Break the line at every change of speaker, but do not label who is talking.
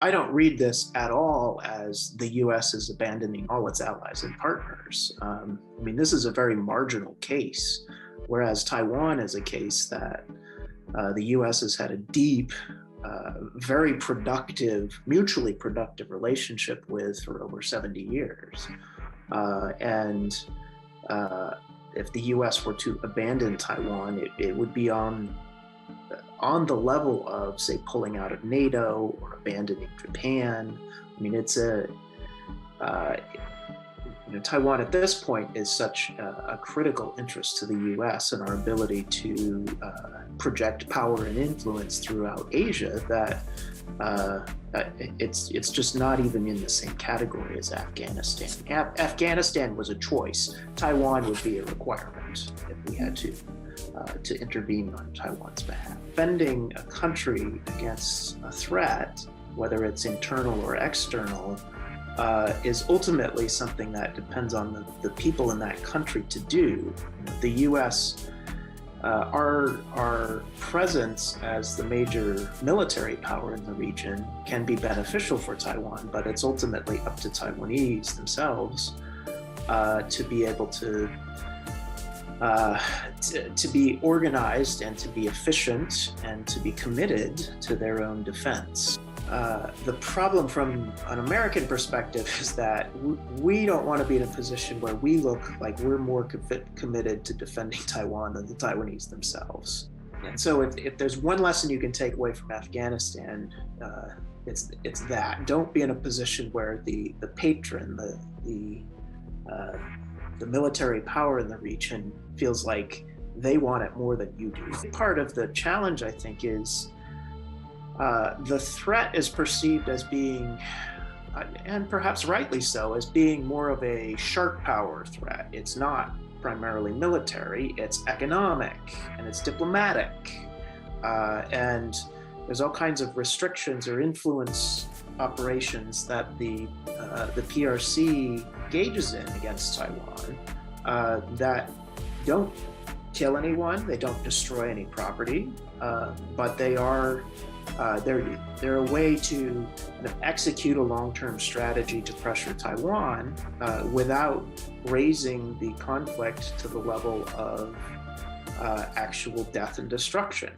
I don't read this at all as the U.S. is abandoning all its allies and partners. I mean, this is a very marginal case, whereas Taiwan is a case that the U.S. has had a deep, very productive, mutually productive relationship with for over 70 years. And if the U.S. were to abandon Taiwan, it would be on the level of, say, pulling out of NATO or abandoning Japan. I mean, Taiwan at this point is such a critical interest to the U.S. and our ability to project power and influence throughout Asia that it's just not even in the same category as Afghanistan. Afghanistan was a choice. Taiwan would be a requirement if we had to intervene on Taiwan's behalf. Defending a country against a threat, whether it's internal or external, is ultimately something that depends on the people in that country to do. The U.S., our presence as the major military power in the region can be beneficial for Taiwan, but it's ultimately up to Taiwanese themselves to be able to be organized and to be efficient and to be committed to their own defense. The problem from an American perspective is that we don't want to be in a position where we look like we're more committed to defending Taiwan than the Taiwanese themselves. And so if there's one lesson you can take away from Afghanistan, it's that. Don't be in a position where the patron, the military power in the region feels like they want it more than you do. Part of the challenge, I think, is the threat is perceived as being, and perhaps rightly so, as being more of a sharp power threat. It's not primarily military, it's economic and it's diplomatic. And there's all kinds of restrictions or influence operations that the PRC engages in against Taiwan that don't kill anyone, they don't destroy any property, but they're a way to kind of execute a long-term strategy to pressure Taiwan without raising the conflict to the level of actual death and destruction.